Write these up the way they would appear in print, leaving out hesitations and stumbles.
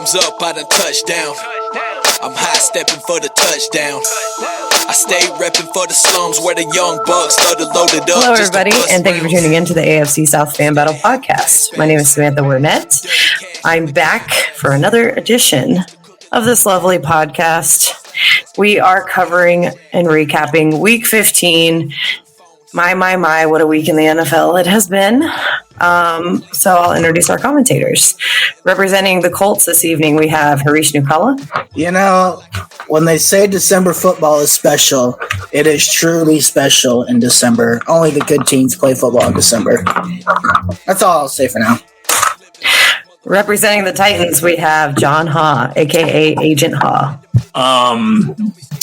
Time's up, I done touchdown. I'm high stepping for the touchdown. I stay repping for the slums where the young bucks started loaded up. Hello, everybody, and thank you for tuning in to the AFC South Fan Battle Podcast. My name is Samantha Wernet. I'm back for another edition of this lovely podcast. We are covering and recapping Week 15. My, what a week in the NFL it has been. So I'll introduce our commentators. Representing the Colts this evening, we have Harish Nookala. You know, when they say December football is special, it is truly special in December. Only the good teams play football in December. That's all I'll say for now. Representing the Titans, we have John Ha, a.k.a. Agent Ha.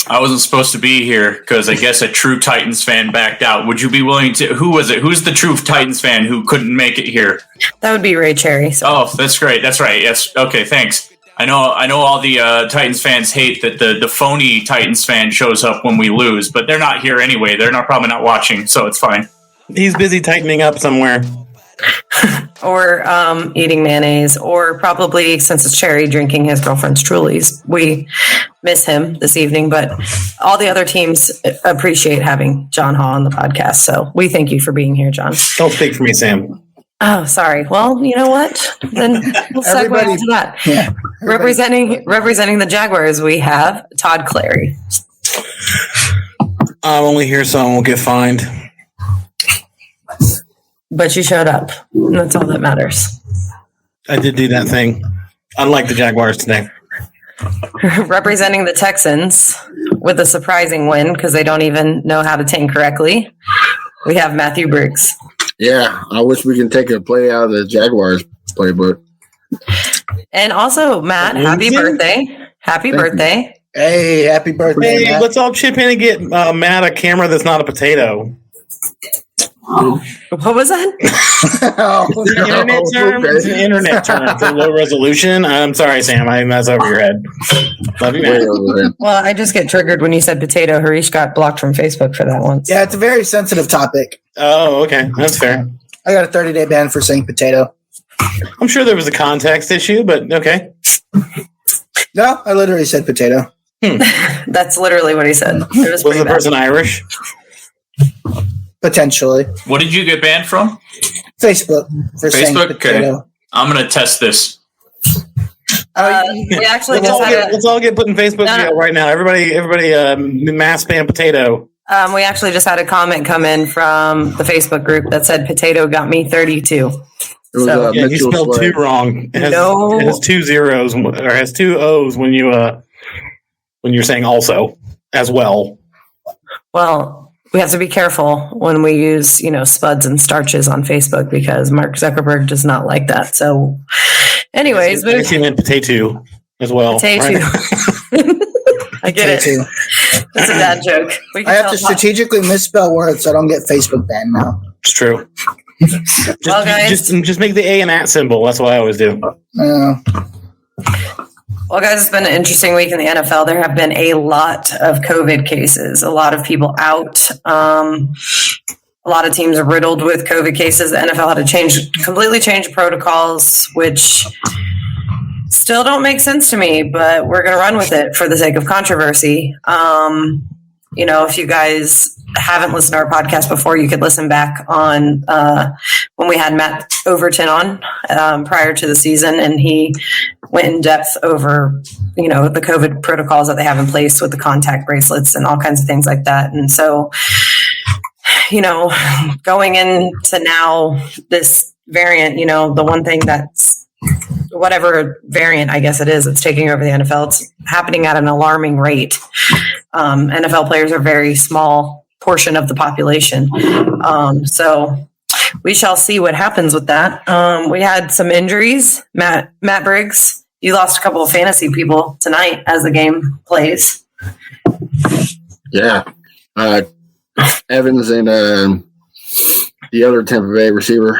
I wasn't supposed to be here because I guess a true Titans fan backed out. Would you be willing to? Who was it? Who's the true Titans fan who couldn't make it here? That would be Ray Cherry. So. Oh, that's great. That's right. Yes. Okay. Thanks. I know. All the Titans fans hate that the phony Titans fan shows up when we lose, but they're not here anyway. They're probably not watching, so it's fine. He's busy tightening up somewhere. Or eating mayonnaise, or probably, since it's Cherry, drinking his girlfriend's Trulies. We miss him this evening, but all the other teams appreciate having John Ha on the podcast. So we thank you for being here, John. Don't speak for me, Sam. Oh, sorry. Well, you know what? Then we'll segue into that. Yeah, representing the Jaguars, we have Todd Clary. I'm only here so I won't get fined. But you showed up. And that's all that matters. I did do that thing. Unlike the Jaguars today. Representing the Texans with a surprising win because they don't even know how to tank correctly, we have Matthew Briggs. Yeah, I wish we can take a play out of the Jaguars playbook. And also, Matt, happy birthday. Happy birthday. Hey, happy birthday, Hey, Matt. let's all chip in and get Matt a camera that's not a potato. What was that? It's an internet term. It's an internet term. It's a low resolution. I'm sorry, Sam. That's over your head. Love you, man. Well, I just get triggered when you said potato. Harish got blocked from Facebook for that once. Yeah, it's a very sensitive topic. Oh, okay. That's fair. I got a 30-day ban for saying potato. I'm sure there was a context issue, but okay. No, I literally said potato. That's literally what he said. Was the person Irish? Potentially. What did you get banned from? Facebook for saying potato. Okay. I'm going to test this. We actually let's all get put in Facebook jail right now. Everybody, mass ban potato. We actually just had a comment come in from the Facebook group that said potato got me 32. So, yeah, you spelled two wrong. It has two zeros or has two O's when you're saying also as well. Well, we have to be careful when we use, spuds and starches on Facebook because Mark Zuckerberg does not like that. So, anyways, I guess he meant potato as well. Potato. Right? I get it. That's a dad joke. I have to strategically misspell words so I don't get Facebook banned now. It's true. Just make the A an @ symbol. That's what I always do. Well, guys, it's been an interesting week in the NFL. There have been a lot of COVID cases, a lot of people out. A lot of teams are riddled with COVID cases. The NFL had to completely change protocols, which still don't make sense to me, but we're going to run with it for the sake of controversy. If you guys haven't listened to our podcast before, you could listen back on when we had Matt Overton on prior to the season, and he went in depth over, the COVID protocols that they have in place with the contact bracelets and all kinds of things like that. And so, going into now this variant, the one thing that's whatever variant, I guess it is, it's taking over the NFL, it's happening at an alarming rate. NFL players are a very small portion of the population. So we shall see what happens with that. We had some injuries. Matt Briggs, you lost a couple of fantasy people tonight as the game plays. Yeah. Evans and the other Tampa Bay receiver.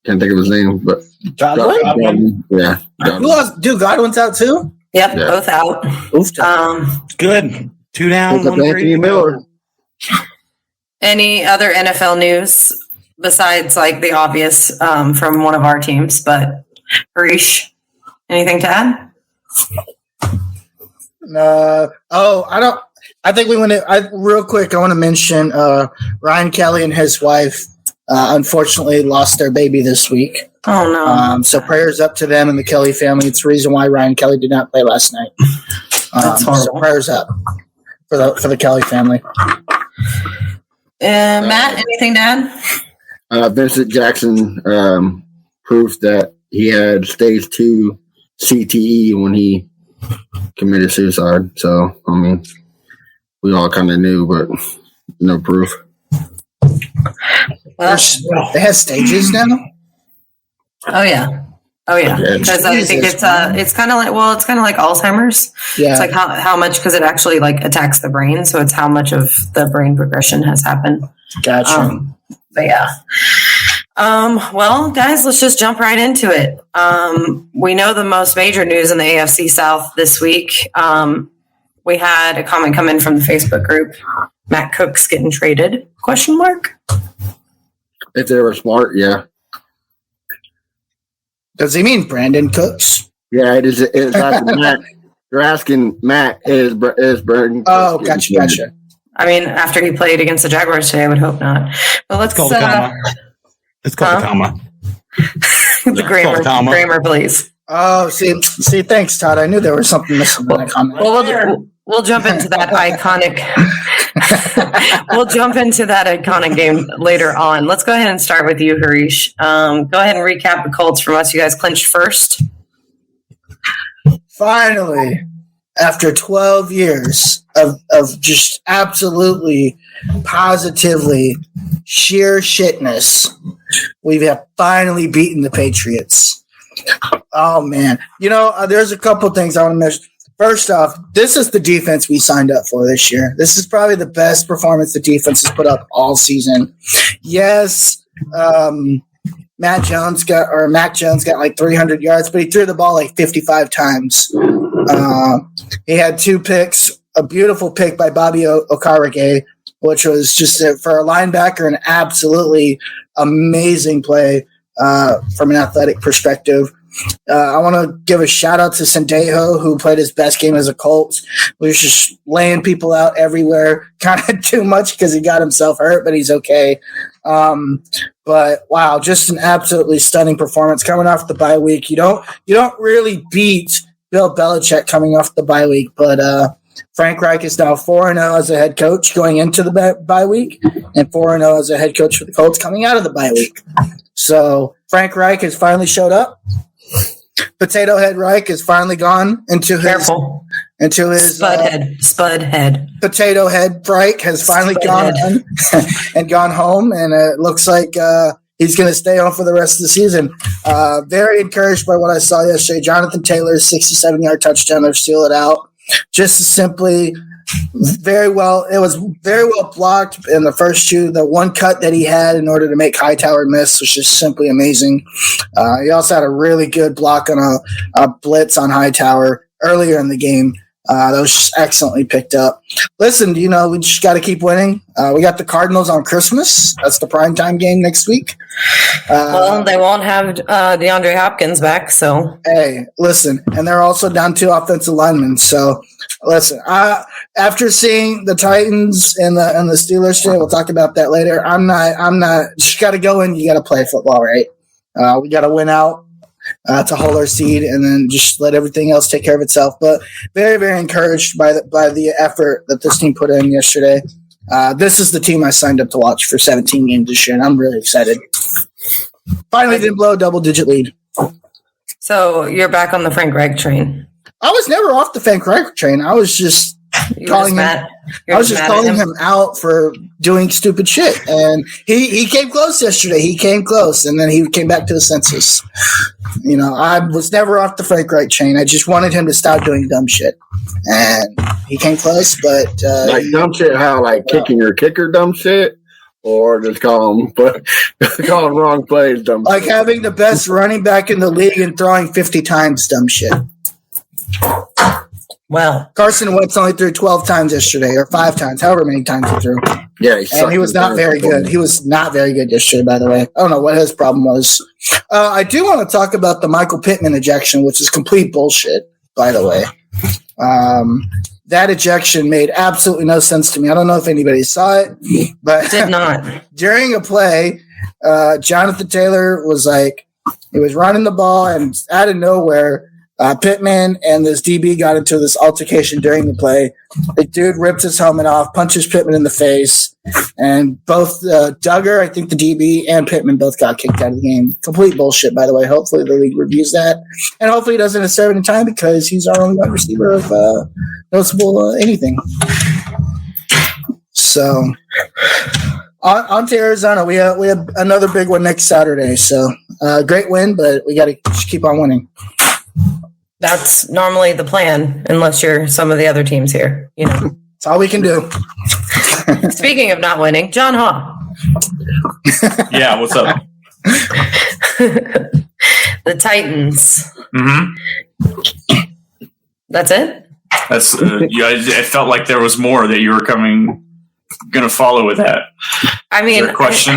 Can't think of his name, but Godwin? Yeah. Who lost? Dude, Godwin's out too? Yep, yeah. Both out. Good. 2 down, 1 Anthony Miller. Any other NFL news besides like the obvious from one of our teams? But Harish, anything to add? I think we want to. Real quick, I want to mention Ryan Kelly and his wife. Unfortunately, lost their baby this week. Oh no! So prayers up to them and the Kelly family. It's the reason why Ryan Kelly did not play last night. That's horrible. So prayers up for the Kelly family. Matt, anything to add? Vincent Jackson proved that he had stage 2 CTE when he committed suicide. So, I mean, we all kind of knew, but no proof. Well, they have stages now. Oh yeah. Because I think it's kind of like Alzheimer's. Yeah. It's like how much, because it actually like attacks the brain, so it's how much of the brain progression has happened. Gotcha. But yeah. Well, guys, let's just jump right into it. We know the most major news in the AFC South this week. We had a comment come in from the Facebook group. Matt Cook's getting traded? ? If they were smart, yeah. Does he mean Brandon Cooks? Yeah, it is. It's asking Matt. You're asking Matt, is Brandon Cooks? Oh, gotcha. I mean, after he played against the Jaguars today, I would hope not. But let's call the comma. It's called a comma. The grammar, please. Oh, see, thanks, Todd. I knew there was something missing in that comment. Well, we'll jump into that iconic. We'll jump into that iconic game later on. Let's go ahead and start with you, Harish. Go ahead and recap the Colts from us. You guys clinched first. Finally, after 12 years of just absolutely, positively sheer shitness, we have finally beaten the Patriots. Oh, man. There's a couple things I want to mention. First off, this is the defense we signed up for this year. This is probably the best performance the defense has put up all season. Yes, Mac Jones got like 300 yards, but he threw the ball like 55 times. He had 2 picks, a beautiful pick by Bobby Okarege, which was just for a linebacker an absolutely amazing play from an athletic perspective. I want to give a shout out to Sendejo, who played his best game as a Colt. He was just laying people out everywhere, kind of too much because he got himself hurt, but he's okay. But wow, just an absolutely stunning performance coming off the bye week. You don't really beat Bill Belichick coming off the bye week, but Frank Reich is now 4-0 as a head coach going into the bye week, and 4-0 as a head coach for the Colts coming out of the bye week. So Frank Reich has finally showed up. Potato Head Reich has finally gone into his Spud Head. Potato Head Reich has finally gone and gone home, and it looks like he's going to stay on for the rest of the season. Very encouraged by what I saw yesterday. Jonathan Taylor's 67-yard touchdown to steal it out. Just simply very well. It was very well blocked in the first 2. The one cut that he had in order to make Hightower miss was just simply amazing. He also had a really good block on a blitz on Hightower earlier in the game. That was just excellently picked up. Listen, we just got to keep winning. We got the Cardinals on Christmas. That's the primetime game next week. Well, they won't have DeAndre Hopkins back, so. Hey, listen, and they're also down 2 offensive linemen. So, listen, after seeing the Titans and the Steelers today, we'll talk about that later. I'm not. Just got to go in. You got to play football, right? We got to win out. To hold our seed and then just let everything else take care of itself. But very, very encouraged by the effort that this team put in yesterday. This is the team I signed up to watch for 17 games this year, and I'm really excited. Finally didn't blow a double-digit lead. So you're back on the Frank Reich train. I was never off the Frank Reich train. I was just calling him out for doing stupid shit, and he came close yesterday. He came close, and then he came back to his senses. I was never off the Frank Reich train. I just wanted him to stop doing dumb shit, and he came close. But like dumb shit, how kicking your kicker dumb shit, or just call him wrong plays dumb. Like shit. Having the best running back in the league and throwing 50 times dumb shit. Well, Carson Wentz only threw 12 times yesterday, or 5 times, however many times he threw. Yeah, and he was not very good. He was not very good yesterday, by the way. I don't know what his problem was. I do want to talk about the Michael Pittman ejection, which is complete bullshit. by the way. That ejection made absolutely no sense to me. I don't know if anybody saw it, but Did not. during a play, Jonathan Taylor was like, he was running the ball, and out of nowhere, Pittman and this DB got into this altercation during the play. The dude ripped his helmet off, punches Pittman in the face, and both Duggar, I think the DB, and Pittman both got kicked out of the game. Complete bullshit, by the way. Hopefully the league reviews that, and hopefully he doesn't serve any time because he's our only wide receiver of noticeable anything. So on to Arizona. We have another big one next Saturday. So great win, but we got to keep on winning. That's normally the plan, unless you're some of the other teams here. You know, That's all we can do. Speaking of not winning, John Haw. Yeah, what's up? The Titans. Mm-hmm. That's it? That's it felt like there was more that you were going to follow with that. I mean, is there a question?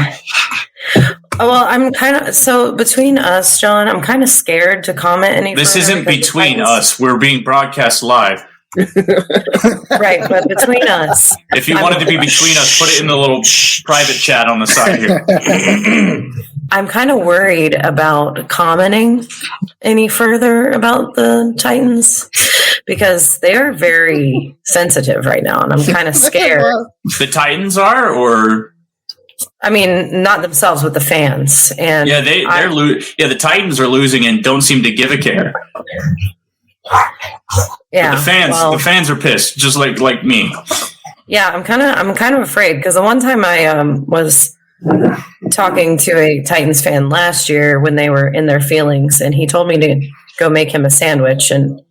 Well, I'm kind of, so between us, John, I'm kind of scared to comment any This further isn't because between us. We're being broadcast live. Right, but between us. If you wanted to be between us, put it in the little private chat on the side here. I'm kind of worried about commenting any further about the Titans because they're very sensitive right now, and I'm kind of scared. The Titans are, or... I mean, not themselves, but the fans. And yeah, the Titans are losing and don't seem to give a care. Yeah, but the fans are pissed, just like me. Yeah, I'm kind of afraid because the one time I was talking to a Titans fan last year when they were in their feelings, and he told me to go make him a sandwich, and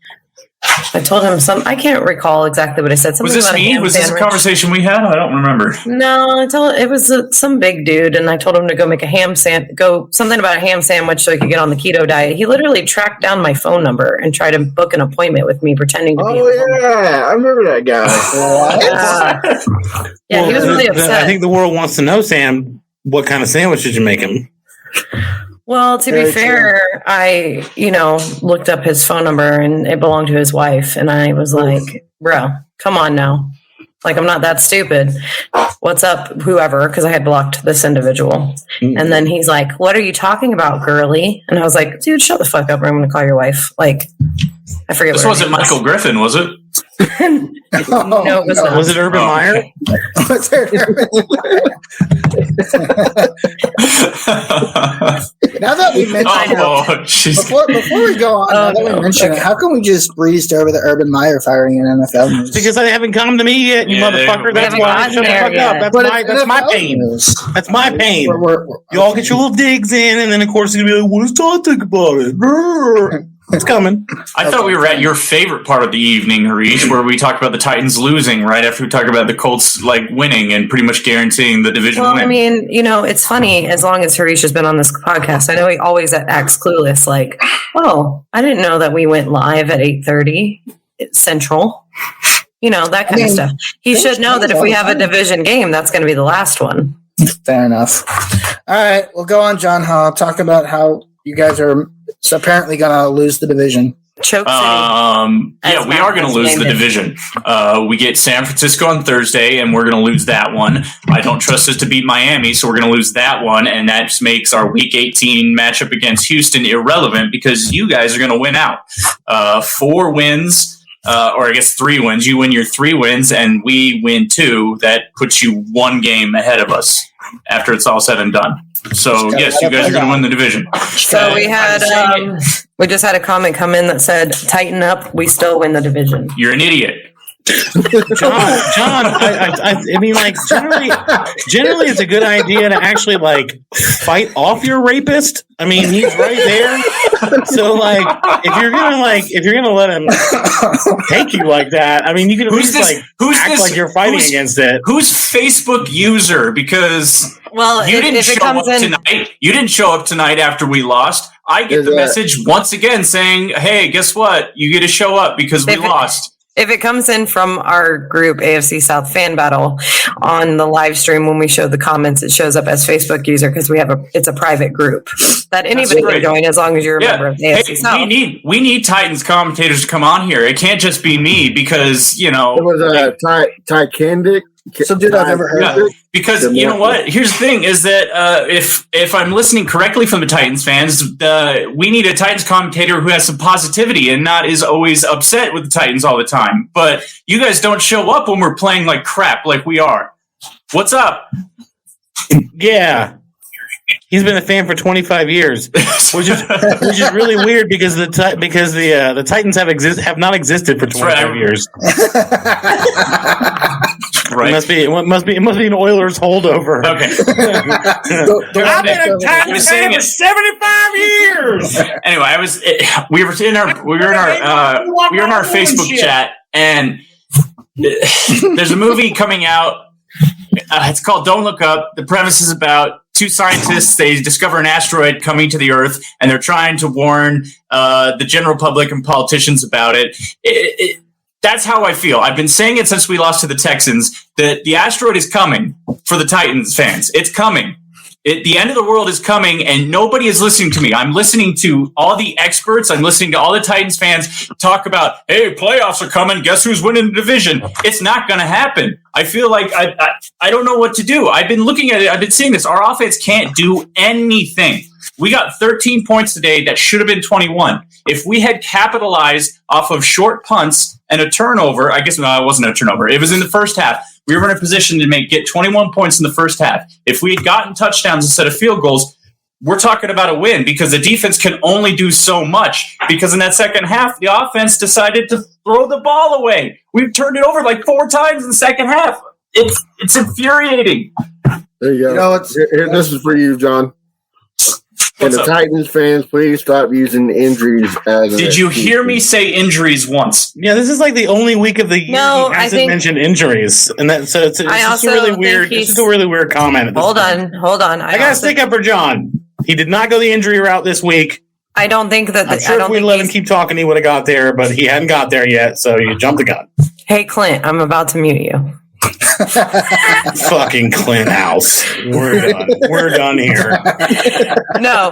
I told him I can't recall exactly what I said. Something was this about me? Was this a conversation we had? I don't remember. No, it was some big dude, and I told him to go make something about a ham sandwich so he could get on the keto diet. He literally tracked down my phone number and tried to book an appointment with me, pretending to be. Oh yeah, I remember that guy. Yeah, he was really upset. I think the world wants to know, Sam, what kind of sandwich did you make him? Well, to be fair, I, looked up his phone number and it belonged to his wife. And I was like, bro, come on now. Like, I'm not that stupid. What's up, whoever? Because I had blocked this individual. Mm-hmm. And then he's like, what are you talking about, girly? And I was like, dude, shut the fuck up or I'm going to call your wife. Like, I forget. This wasn't Michael Griffin, was it? No, it was not. Was it Urban Meyer? Now that we mentioned before we go on, how can we just breezed over the Urban Meyer firing in NFL news? Because they haven't come to me yet, you motherfucker. That's why. Shut the fuck up. That's my pain. That's my pain. You all get your little digs in, and then of course you're gonna be like, "What does Todd think about it?" It's coming. I thought we were at your favorite part of the evening, Harish, where we talked about the Titans losing right after we talked about the Colts winning and pretty much guaranteeing the division win. I mean, it's funny, as long as Harish has been on this podcast, I know he always acts clueless, like, oh, I didn't know that we went live at 8:30 Central. That kind of stuff. He should know that if we have a division game, that's going to be the last one. Fair enough. All right, we'll go on, John Hall. Talk about how you guys are apparently going to lose the division. Choke City. Yeah, we are going to lose the division. We get San Francisco on Thursday, and we're going to lose that one. I don't trust us to beat Miami, so we're going to lose that one, and that just makes our Week 18 matchup against Houston irrelevant because you guys are going to win out. 4 wins, or I guess 3 wins. You win your 3 wins, and we win 2. That puts you 1 game ahead of us after it's all said and done. So, yes, you guys are going to win the division. So we just had a comment come in that said, tighten up, we still win the division. You're an idiot. John, I mean, generally it's a good idea to actually, fight off your rapist. I mean, he's right there. So, if you're gonna let him take you like that, I mean, you can at least, act like you're fighting against it. Who's Facebook user? Because you didn't show up tonight. You didn't show up tonight after we lost. I get the message once again saying, hey, guess what? You get to show up because we lost. If it comes in from our group, AFC South Fan Battle, on the live stream when we show the comments, it shows up as Facebook user because it's a private group that anybody can join as long as you're a member of the AFC South. We need Titans commentators to come on here. It can't just be me because, It was Ty Kendick. Some dude I've never heard of. Because you know what? Here's the thing: is that if I'm listening correctly from the Titans fans, we need a Titans commentator who has some positivity and not is always upset with the Titans all the time. But you guys don't show up when we're playing like crap, like we are. What's up? Yeah. He's been a fan for 25 years, which is really weird because the Titans have not existed for 25 years. Right. It must be an Oilers holdover. Okay. I've been a Titans fan for 75 years. Anyway, we were in our Facebook chat, and there's a movie coming out. It's called Don't Look Up. The premise is about two scientists. They discover an asteroid coming to the Earth, and they're trying to warn the general public and politicians about it. That's how I feel. I've been saying it since we lost to the Texans, that the asteroid is coming for the Titans fans. It's coming. The end of the world is coming, and nobody is listening to me. I'm listening to all the experts. I'm listening to all the Titans fans talk about, hey, playoffs are coming. Guess who's winning the division? It's not going to happen. I feel like I don't know what to do. I've been looking at it. I've been seeing this. Our offense can't do anything. We got 13 points today that should have been 21. If we had capitalized off of short punts and a turnover, I guess, no, it wasn't a turnover. It was in the first half. We were in a position to get 21 points in the first half. If we had gotten touchdowns instead of field goals, we're talking about a win because the defense can only do so much. Because in that second half, the offense decided to throw the ball away. We've turned it over like 4 times in the second half. It's infuriating. There you go. This is for you, John. And the Titans fans, please stop using injuries as Did you hear me say injuries once? Yeah, this is like the only week of the year No, he hasn't mentioned injuries, and it's just a really weird. It's just a really weird comment. Hold on. I got to stick up for John. He did not go the injury route this week. I don't think that. I'm sure if we let him keep talking, he would have got there, but he hadn't got there yet, so you jumped the gun. Hey, Clint, I'm about to mute you. Fucking Clint House. We're done here. No,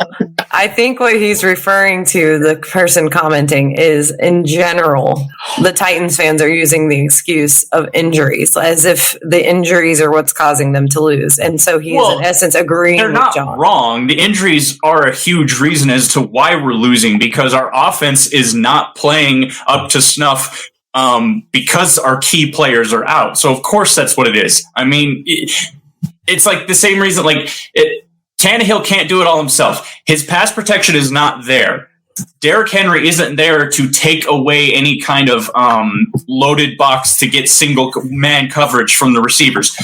I think what he's referring to, the person commenting, is in general, the Titans fans are using the excuse of injuries as if the injuries are what's causing them to lose. And so he's in essence agreeing with John. They're not wrong. The injuries are a huge reason as to why we're losing, because our offense is not playing up to snuff. Because our key players are out. So, of course, that's what it is. I mean, it's like the same reason, Tannehill can't do it all himself. His pass protection is not there. Derrick Henry isn't there to take away any kind of loaded box to get single man coverage from the receivers.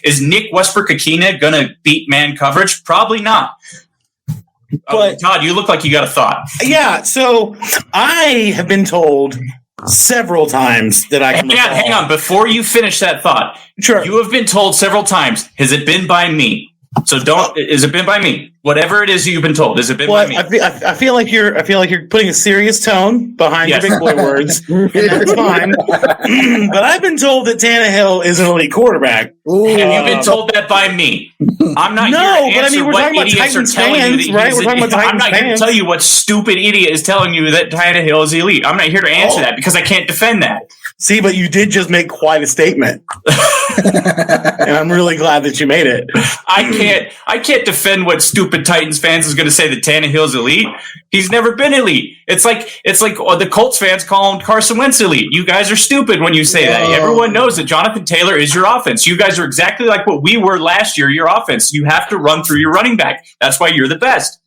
Is Nick Westbrook-Akina going to beat man coverage? Probably not. But Todd, you look like you got a thought. Yeah, so I have been told several times that I can hang on. Before you finish that thought, sure. You have been told several times, has it been by me? So is it been by me? Whatever it is you've been told, has it been by me? I feel like you're putting a serious tone behind your big boy words, and that's fine. But I've been told that Tannehill is an elite quarterback. Have you been told that by me? I'm not here to answer what idiots are telling you that right? We're talking about Titans I'm not here to tell you what stupid idiot is telling you that Tannehill is elite. I'm not here to answer that because I can't defend that. See, but you did just make quite a statement. And I'm really glad that you made it. I can't defend what stupid Titans fans is going to say that Tannehill's elite. He's never been elite. It's like the Colts fans calling Carson Wentz elite. You guys are stupid when you say that. Everyone knows that Jonathan Taylor is your offense. You guys are exactly like what we were last year, your offense. You have to run through your running back. That's why you're the best.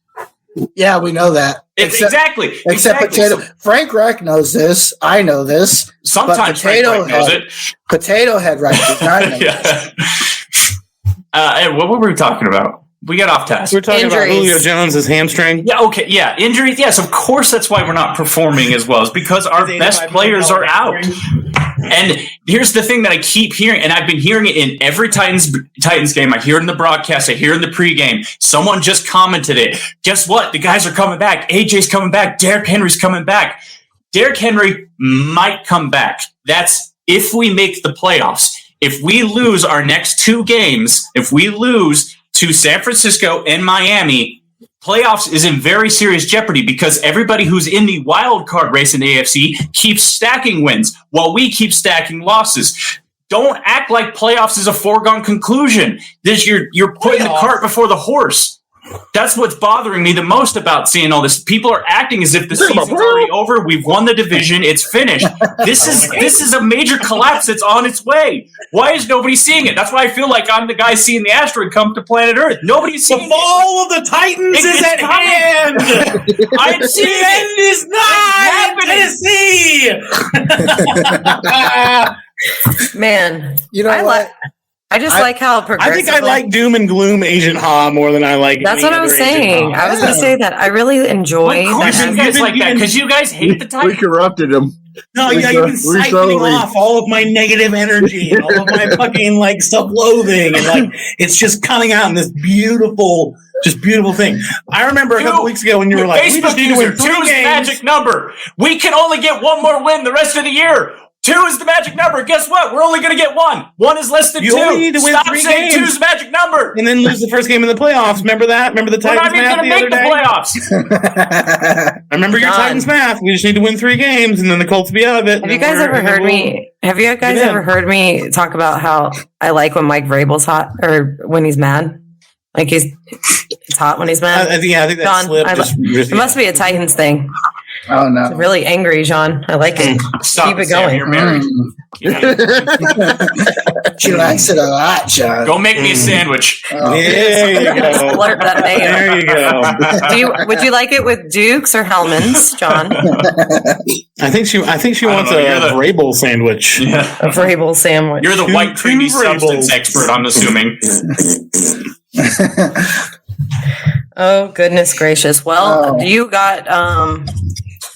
Yeah, we know that. Exactly. Potato. Frank Reich knows this. I know this. Sometimes Frank Reich knows it. Potato Head Reich does not know this. What were we talking about? We got off task. We're talking about Julio Jones' hamstring. Yeah, okay. Yeah, injuries. Yes, of course that's why we're not performing as well. It's because our best players are out. And here's the thing that I keep hearing, and I've been hearing it in every Titans game. I hear it in the broadcast. I hear it in the pregame. Someone just commented it. Guess what? The guys are coming back. AJ's coming back. Derrick Henry's coming back. Derrick Henry might come back. That's if we make the playoffs. If we lose our next 2 games, if we lose to San Francisco and Miami, playoffs is in very serious jeopardy because everybody who's in the wild card race in the AFC keeps stacking wins while we keep stacking losses. Don't act like playoffs is a foregone conclusion. You're putting the cart before the horse. That's what's bothering me the most about seeing all this. People are acting as if the season's already over. We've won the division. It's finished. This is a major collapse that's on its way. Why is nobody seeing it? That's why I feel like I'm the guy seeing the asteroid come to planet Earth. Nobody's seeing it. The fall of the Titans is at hand. I'm seeing the end is nigh in Tennessee. Man, You know what? I just like how progressive. I think I like doom and gloom Agent Ha more than I like. That's what I was saying. I was going to say that. I really enjoy Of course you guys like that because you guys hate the We Titans. corrupted him. No, you've been siphoning off all of my negative energy and all of my fucking like self-loathing, and like it's just coming out in this beautiful thing. I remember a couple weeks ago when you were like, "We just need to win 3 games." Magic number. We can only get one more win the rest of the year. 2 is the magic number. Guess what? We're only going to get 1. 1 is less than 2. You only need to win Stop 3 saying games. 2 is the magic number. And then lose the first game in the playoffs. Remember that? Remember the We're Titans not even math going the to other make the day? playoffs. I remember your John. Titans math. We just need to win 3 games, and then the Colts will be out of it. Have you guys ever heard me? Have you guys Yeah. ever heard me talk about how I like when Mike Vrabel's hot or when he's mad? Like it's hot when he's mad. Yeah, I think that John, slipped. it must be a Titans thing. Oh no! It's really angry, John. I like it. Stop Keep it Sam, going. You're married. She likes it a lot, John. Go make me a sandwich. Oh. There you go. Splurt that mayo. There you go. Would you like it with Dukes or Hellman's, John? I think she wants know, a you're the- Vrabel sandwich. Yeah. A Vrabel sandwich. You're the Two- white creamy two Vrabels. substance expert, I'm assuming. Oh goodness gracious! Well, Oh. you got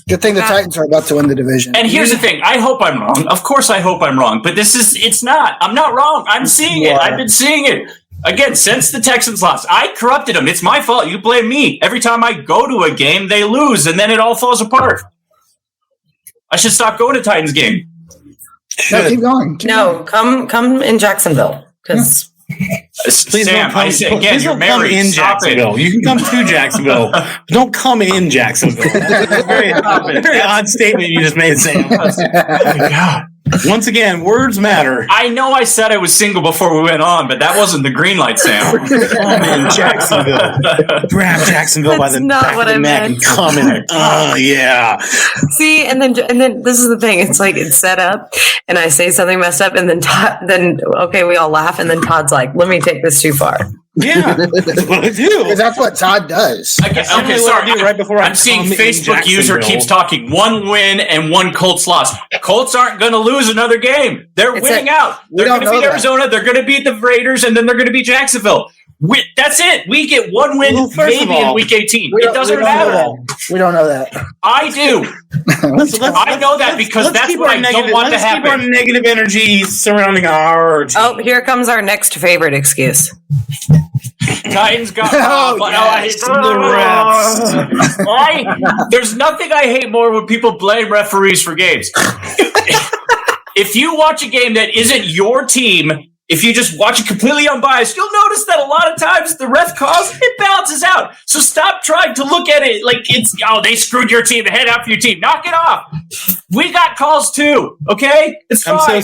Good thing the Titans are about to win the division. And here's the thing. I hope I'm wrong. Of course I hope I'm wrong. But it's not. I'm not wrong. I'm seeing it. I've been seeing it. Again, since the Texans lost. I corrupted them. It's my fault. You blame me. Every time I go to a game, they lose, and then it all falls apart. I should stop going to Titans game. No, keep going. no. Come in Jacksonville because Please Sam, don't come, I say again, please you're don't come married. in Stop it. Jacksonville. You can come to Jacksonville. But don't come in Jacksonville. That's a very odd statement you just made, Sam. Oh my God. Once again, words matter. I know I said I was single before we went on, but that wasn't the green light, Sam. Come in Jacksonville. Grab Jacksonville by That's the not back what of the I neck meant. and come in. Yeah. see, and then this is the thing. It's like it's set up, and I say something messed up, and then okay, we all laugh, and then Todd's like, "Let me take this too far." Yeah. That's what I do. Because that's what Todd does. Okay, Generally what sorry. I do right before I I'm seeing come in Facebook user Jacksonville. keeps talking 1 win and 1 Colts loss. Colts aren't going to lose another game. They're It's winning a- out. They're don't going to beat know that. Arizona. They're going to beat the Raiders, and then they're going to beat Jacksonville. That's it. We get 1 win Well, first of maybe in all, week 18. We It don't- doesn't we don't know matter. that. We don't know that. I do. I know that because that's keep what our I don't want to let's keep our happen. negative energy surrounding our team. Oh, here comes our next favorite excuse. Titans got Oh, yes. The refs. There's nothing I hate more when people blame referees for games. If you watch a game that isn't your team, if you just watch it completely unbiased, you'll notice that a lot of times the ref calls, it balances out. So stop trying to look at it like it's, they screwed your team, head out for your team. Knock it off. We got calls too, okay? It's fine. I'm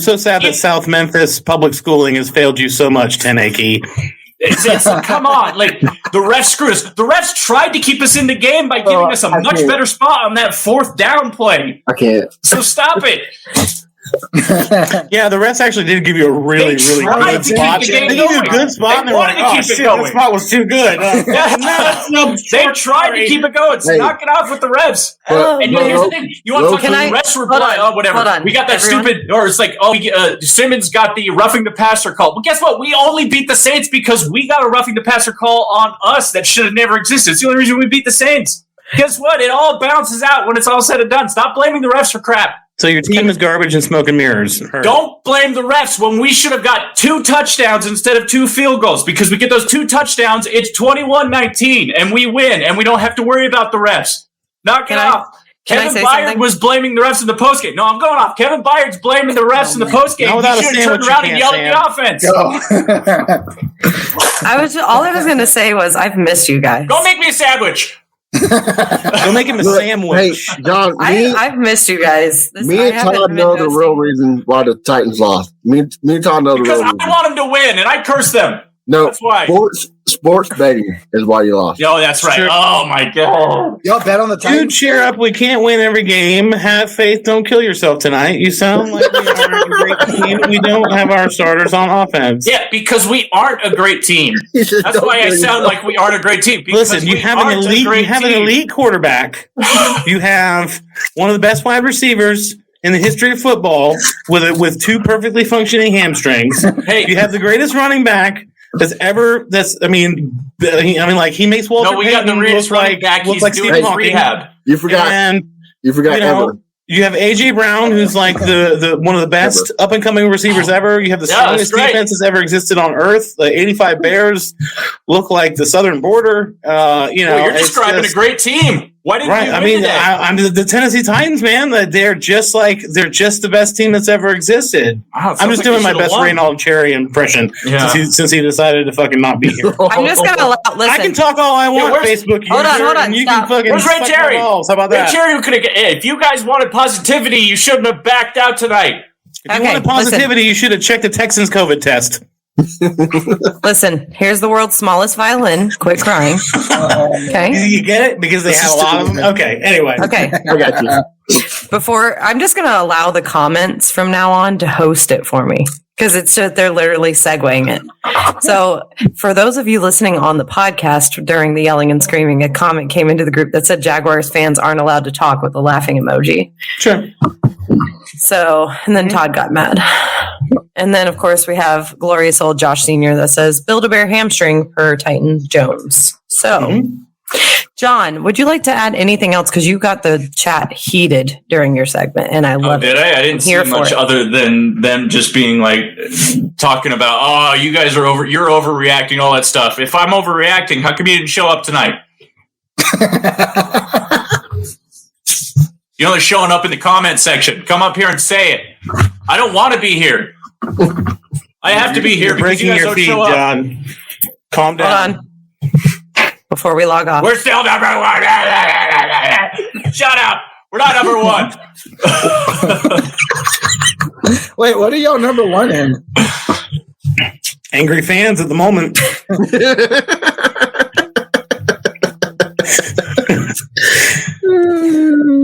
so sad that South Memphis public schooling has failed you so much, Teneke. It's come on, like the refs screwed us. The refs tried to keep us in the game by giving us a I much can't. better spot on that 4th down play. I can't. So stop it. Yeah, the refs actually did give you a really They tried good to keep spot. the They game gave you a going. good spot, and They they're like, wanted to "Oh keep it shit, going." that spot was too good." They tried to keep it going. So Hey. knock it off with the refs. Oh, And here's the thing: you want to talk Can about I- the refs were hold blind? on, Oh, whatever. hold on, We got that everyone. stupid, or it's like, Simmons got the roughing the passer call. Well, guess what? We only beat the Saints because we got a roughing the passer call on us that should have never existed. It's the only reason we beat the Saints. Guess what? It all bounces out when it's all said and done. Stop blaming the refs for crap. So your team is garbage and smoke and mirrors. Don't blame the refs when we should have got 2 touchdowns instead of 2 field goals, because we get those 2 touchdowns, it's 21-19, and we win, and we don't have to worry about the refs. Knock it off. Kevin Byard was blaming the refs in the postgame. No, I'm going off. Kevin Byard's blaming the refs in the postgame. No, he should have turned around and yelled at the offense. All I was going to say was, I've missed you guys. Go make me a sandwich. Go make him a sandwich. Hey, John, I've missed you guys. Me and Todd know the real reason why the Titans lost. Me and Todd know the real reason. Because I want them to win, and I curse them. No, that's why. Sports betting is why you lost. Yo, that's right. Sure. Oh, my God. Y'all bet on the Titans? Dude, cheer up. We can't win every game. Have faith. Don't kill yourself tonight. You sound like we are a great team. We don't have our starters on offense. Yeah, because we aren't a great team. That's why I sound like we aren't a great team. Listen, you have an elite quarterback. You have one of the best wide receivers in the history of football with two perfectly functioning hamstrings. Hey, you have the greatest running back I mean, he makes Walter we got the greatest running back. He's like doing rehab. You forgot ever. You have AJ Brown, who's like the one of the best up and coming receivers ever. You have the strongest defense that's ever existed on earth. The 85 Bears look like the southern border. You're describing a great team. Why didn't you win today? I'm the Tennessee Titans, man. They're just the best team that's ever existed. Wow, I'm just doing my best Reynold Cherry impression since he decided to fucking not be here. I'm just gonna listen. I can talk all I want. Facebook. Hold on. You can fucking. Where's Ray Cherry? How about that? Ray Cherry could have. If you guys wanted positivity, you shouldn't have backed out tonight. If you wanted positivity, you should have checked the Texans COVID test. Listen, here's the world's smallest violin. Quit crying. Okay. You get it? Because they have a lot of them? Okay. Anyway. Okay. I got you. I'm just going to allow the comments from now on to host it for me. Because they're literally segueing it. So for those of you listening on the podcast during the yelling and screaming, a comment came into the group that said Jaguars fans aren't allowed to talk with a laughing emoji. Sure. So, and then Todd got mad. And then, of course, we have glorious old Josh Sr. that says, Build-A-Bear hamstring per Titan Jones. So, John, would you like to add anything else? Because you got the chat heated during your segment, and I love it. Did I? I didn't see much other than them just being like, talking about, you guys are you're overreacting, all that stuff. If I'm overreacting, how come you didn't show up tonight? You're only showing up in the comment section. Come up here and say it. I don't want to be here. I have to be here because you guys don't show up. John. Calm down. Hold on. Before we log off. We're still number one. Shut up. We're not number one. Wait, what are y'all number one in? Angry fans at the moment.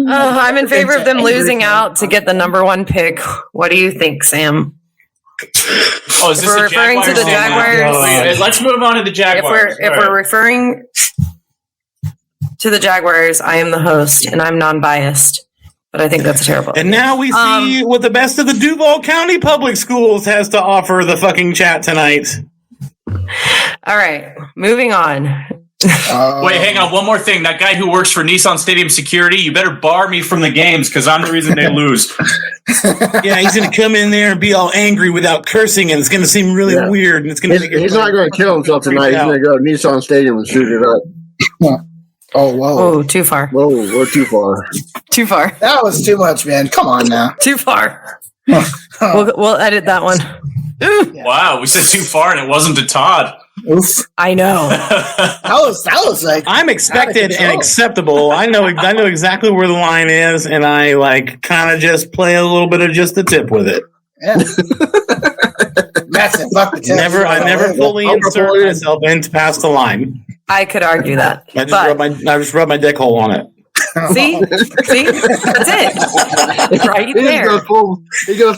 I'm in favor of them losing out to get the number one pick. What do you think, Sam? Oh, is this we're referring to the Jaguars? Let's move on to the Jaguars. If we're referring to the Jaguars, I am the host, and I'm non-biased. But I think that's a terrible. And now we see what the best of the Duval County Public Schools has to offer the fucking chat tonight. All right, moving on. Wait, hang on. One more thing. That guy who works for Nissan Stadium Security, you better bar me from the games because I'm the reason they lose. Yeah, he's going to come in there and be all angry without cursing, and it's going to seem really weird. And it's going to. He's not going to kill himself tonight. He's going to go to Nissan Stadium and shoot it up. Oh, whoa. Oh, too far. Whoa, we're too far. Too far. That was too much, man. Come on now. Too far. We'll edit that one. Wow, we said too far and it wasn't to Todd. Oof. I know. That was like I'm expected and acceptable. I know exactly where the line is, and I like kind of just play a little bit of just the tip with it. Yeah. That's it. Fuck the tip. I never fully insert myself into past the line. I could argue that. I just rub my dick hole on it. See, that's it, right there.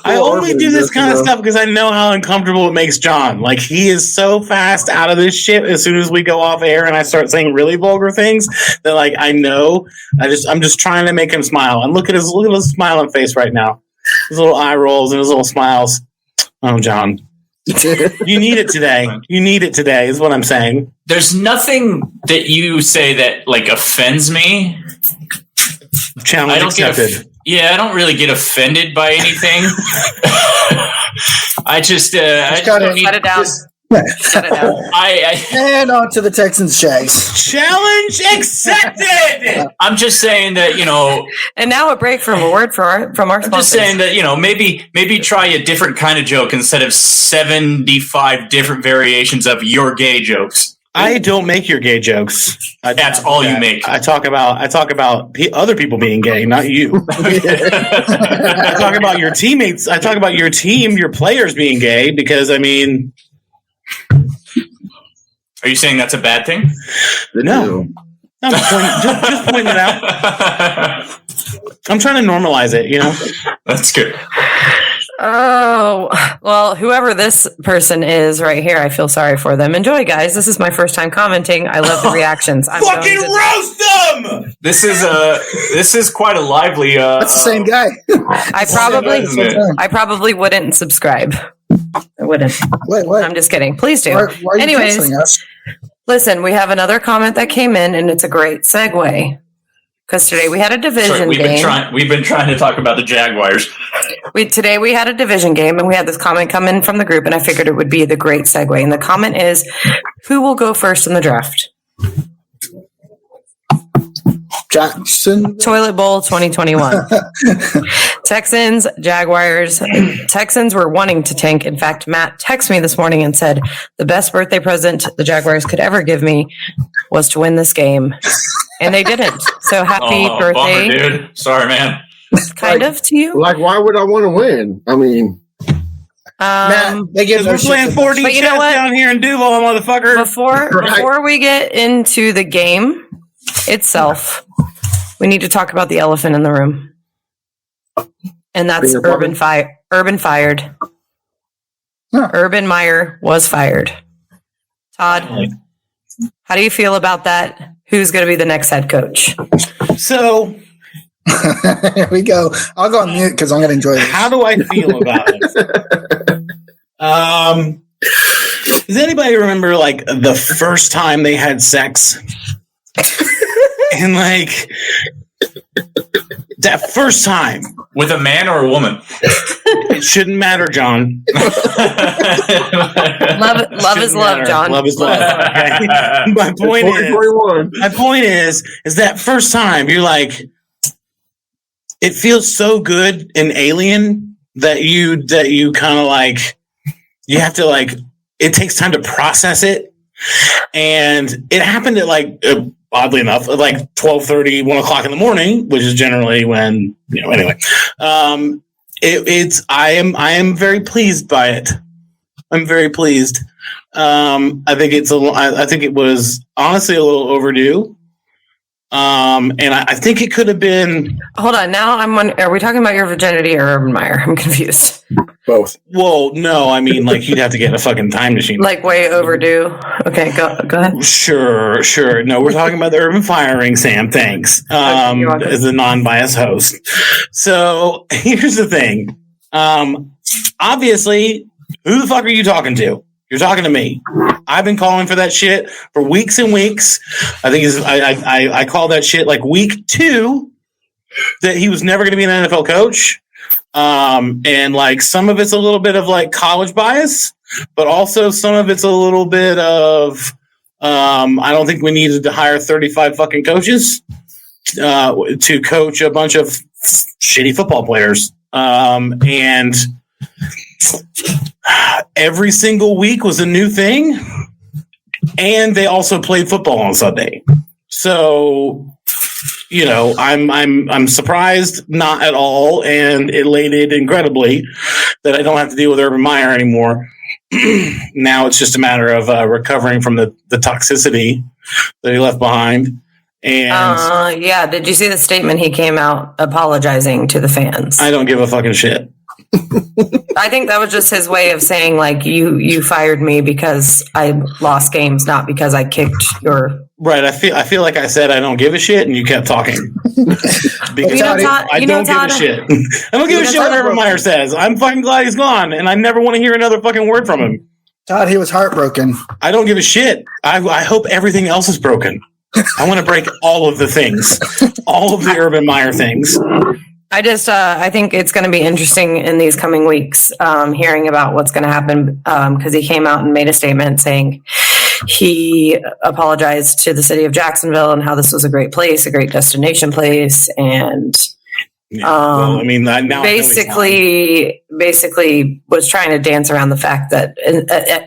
I only do this kind of stuff because I know how uncomfortable it makes John. Like, he is so fast out of this shit as soon as we go off air and I start saying really vulgar things that, like, I know. I'm just trying to make him smile. And look at his smiling face right now. His little eye rolls and his little smiles. Oh, John. You need it today. You need it today is what I'm saying. There's nothing that you say that like offends me. Challenge accepted. I don't really get offended by anything. I just don't need, shut it down. And on to the Texans Jags. Challenge accepted. I'm just saying that, And now a break from a word from our sponsors. I'm just saying that, maybe try a different kind of joke instead of 75 different variations of your gay jokes. I don't make your gay jokes. That's all you make. I talk about other people being gay, not you. I talk about your teammates. I talk about your team, your players being gay, because I mean, are you saying that's a bad thing? No. I'm just pointing it out. I'm trying to normalize it, That's good. Oh, well, whoever this person is right here, I feel sorry for them. Enjoy, guys. This is my first time commenting. I love the reactions. I'm fucking roast them! This is quite a lively... That's the same guy. I probably wouldn't subscribe. I wouldn't. Wait, what? I'm just kidding. Please do. Why are you Anyways, canceling us? listen, we have another comment that came in, and it's a great segue. Because today we had a division game. We've been trying to talk about the Jaguars. Today we had a division game, and we had this comment come in from the group, and I figured it would be the great segue. And the comment is, who will go first in the draft? Jackson. Toilet Bowl 2021. Texans, Jaguars. Texans were wanting to tank. In fact, Matt texted me this morning and said, the best birthday present the Jaguars could ever give me was to win this game. And they didn't. So happy birthday. Bummer, dude. Sorry, man. Kind of to you. Like, why would I want to win? I mean, Matt, they give we're playing 4D But you know chess what? down here in Duval, motherfucker. Before we get into the game itself, we need to talk about the elephant in the room. And that's Urban Fired. Huh. Urban Meyer was fired. Todd, how do you feel about that? Who's going to be the next head coach? So, here we go. I'll go on mute because I'm going to enjoy this. how do I feel about it? Does anybody remember, like, the first time they had sex? And, like, that first time. With a man or a woman? It shouldn't matter, John. Love is love, John. Love is love. Okay? My point is that first time you're like, it feels so good and alien that you kind of like, you have to like, it takes time to process it. And it happened at like, oddly enough, at like 12:30, 1 o'clock in the morning, which is generally when, anyway. I am very pleased by it. I'm very pleased. I think it was honestly a little overdue. And I think it could have been. Hold on. Now I'm wondering, are we talking about your virginity or Urban Meyer? I'm confused. Both. Well, no, I mean, like, you'd have to get a fucking time machine. Like, way overdue. Okay, go ahead. Sure. No, we're talking about the Urban firing, Sam. Thanks. As a non-biased host. So, here's the thing. Obviously, who the fuck are you talking to? You're talking to me. I've been calling for that shit for weeks and weeks. I think I call that shit like week 2 that he was never going to be an NFL coach. And like some of it's a little bit of like college bias, but also some of it's a little bit of I don't think we needed to hire 35 fucking coaches to coach a bunch of shitty football players. And every single week was a new thing, and they also played football on Sunday. So, I'm surprised not at all, and elated incredibly that I don't have to deal with Urban Meyer anymore. Now it's just a matter of recovering from the toxicity that he left behind. And did you see the statement he came out apologizing to the fans? I don't give a fucking shit. I think that was just his way of saying, like, you fired me because I lost games, not because I kicked your... Right. I feel like I said I don't give a shit, and you kept talking. Because I don't give a shit. I don't give a shit what Urban Meyer says. I'm fucking glad he's gone, and I never want to hear another fucking word from him. Todd, he was heartbroken. I don't give a shit. I hope everything else is broken. I want to break all of the things. All of the Urban Meyer things. I think it's going to be interesting in these coming weeks, hearing about what's going to happen, because he came out and made a statement saying he apologized to the city of Jacksonville and how this was a great place, a great destination place, and now basically was trying to dance around the fact that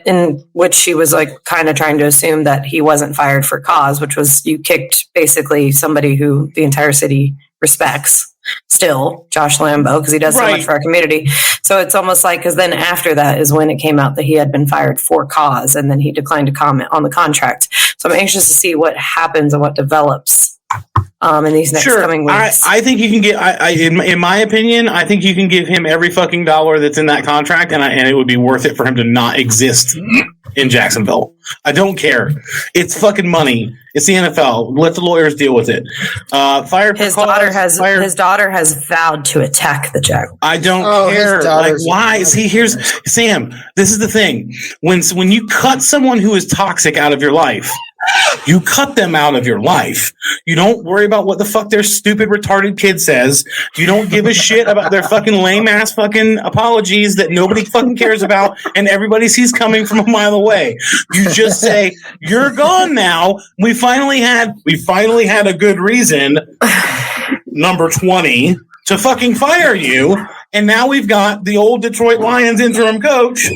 in which he was like kind of trying to assume that he wasn't fired for cause, which was you kicked basically somebody who the entire city respects still, Josh Lambo, because he does so much for our community. So it's almost like, because then after that is when it came out that he had been fired for cause, and then he declined to comment on the contract. So I'm anxious to see what happens and what develops in these next coming weeks. I think you can get, in my opinion, I think you can give him every fucking dollar that's in that contract, and it would be worth it for him to not exist in Jacksonville. I don't care. It's fucking money. It's the NFL. Let the lawyers deal with it. His daughter has vowed to attack the Jaguars. I don't care. Like, why? See, here's Sam. This is the thing. When you cut someone who is toxic out of your life, you cut them out of your life. You don't worry about what the fuck their stupid, retarded kid says. You don't give a shit about their fucking lame ass fucking apologies that nobody fucking cares about and everybody sees coming from a mile away. You just say, "You're gone now. We finally had a good reason, number 20, to fucking fire you. And now we've got the old Detroit Lions interim coach.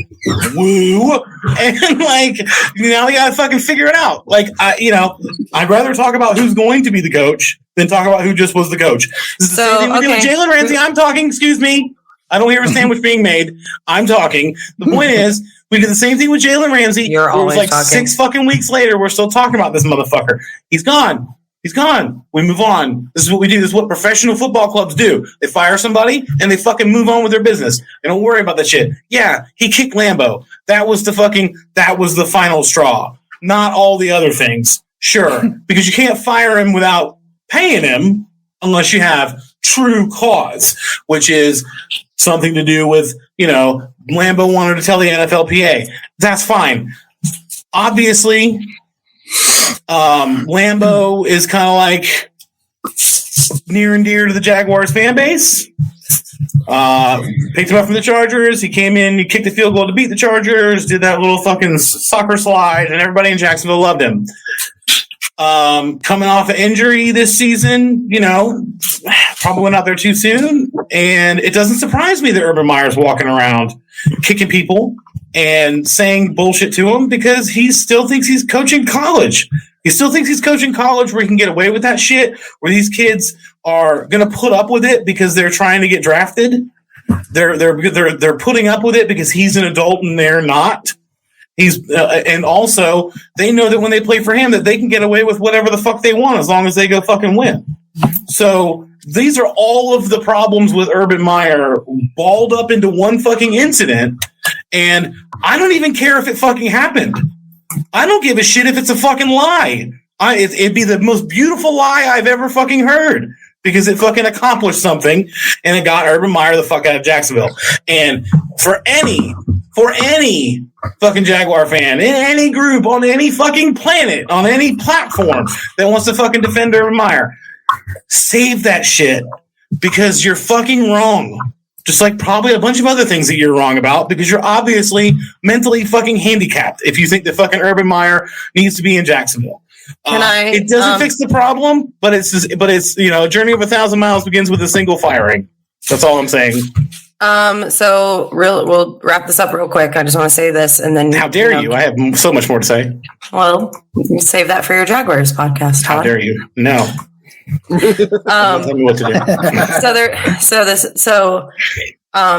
Woo. And like, now we gotta fucking figure it out. Like, I'd rather talk about who's going to be the coach than talk about who just was the coach. This is the same thing we do with Jalen Ramsey. I'm talking, excuse me. I don't hear a sandwich being made. I'm talking. The point is, we did the same thing with Jalen Ramsey. You're always like talking. 6 fucking weeks later, we're still talking about this motherfucker. He's gone. He's gone. We move on. This is what we do. This is what professional football clubs do. They fire somebody and they fucking move on with their business. They don't worry about that shit. Yeah, he kicked Lambo. That was the final straw. Not all the other things. Sure. Because you can't fire him without paying him unless you have true cause, which is something to do with, Lambo wanted to tell the NFLPA. That's fine. Obviously, Lambo is kind of like near and dear to the Jaguars fan base. Picked him up from the Chargers. He came in, he kicked the field goal to beat the Chargers, did that little fucking soccer slide, and everybody in Jacksonville loved him. Coming off an injury this season, probably went out there too soon. And it doesn't surprise me that Urban Meyer's walking around kicking people and saying bullshit to him because he still thinks he's coaching college. He still thinks he's coaching college where he can get away with that shit, where these kids are going to put up with it because they're trying to get drafted. They're putting up with it because he's an adult and they're not. And also they know that when they play for him that they can get away with whatever the fuck they want as long as they go fucking win. So these are all of the problems with Urban Meyer balled up into one fucking incident. And I don't even care if it fucking happened. I don't give a shit if it's a fucking lie. It'd be the most beautiful lie I've ever fucking heard because it fucking accomplished something and it got Urban Meyer the fuck out of Jacksonville. And for any fucking Jaguar fan in any group on any fucking planet, on any platform that wants to fucking defend Urban Meyer, save that shit because you're fucking wrong. Just like probably a bunch of other things that you're wrong about because you're obviously mentally fucking handicapped if you think that fucking Urban Meyer needs to be in Jacksonville. It doesn't fix the problem, but it's a journey of 1,000 miles begins with a single firing. That's all I'm saying. We'll wrap this up real quick. I just want to say this, and then how dare you? I have so much more to say. Well, save that for your Jaguars podcast. Todd. How dare you? No. Tell me what to do.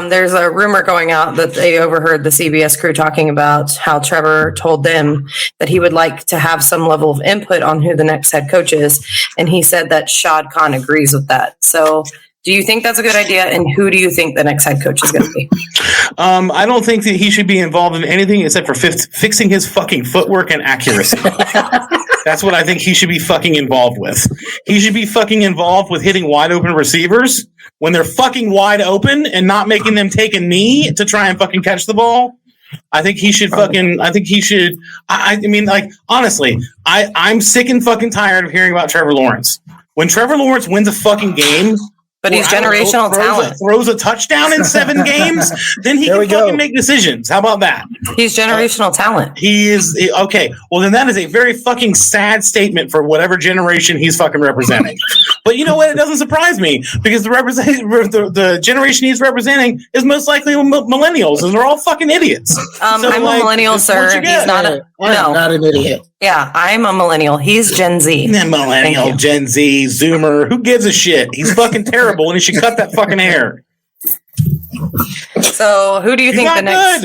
There's a rumor going out that they overheard the CBS crew talking about how Trevor told them that he would like to have some level of input on who the next head coach is, and he said that Shad Khan agrees with that. So do you think that's a good idea, and who do you think the next head coach is going to be? I don't think that he should be involved in anything except for fixing his fucking footwork and accuracy. That's what I think he should be fucking involved with. He should be fucking involved with hitting wide open receivers when they're fucking wide open and not making them take a knee to try and fucking catch the ball. I think he should honestly, I'm sick and fucking tired of hearing about Trevor Lawrence. When Trevor Lawrence wins a fucking game, But he's generational talent. Throws a touchdown in 7 games, then he can fucking make decisions. How about that? He's generational talent. He is okay. Well, then that is a very fucking sad statement for whatever generation he's fucking representing. But you know what? It doesn't surprise me because the generation he's representing is most likely millennials, and they're all fucking idiots. I'm a millennial, sir. He's not not an idiot. Yeah, I'm a millennial. He's Gen Z. Millennial, Gen Z, Zoomer. Who gives a shit? He's fucking terrible, and he should cut that fucking hair. So, who do you think the next?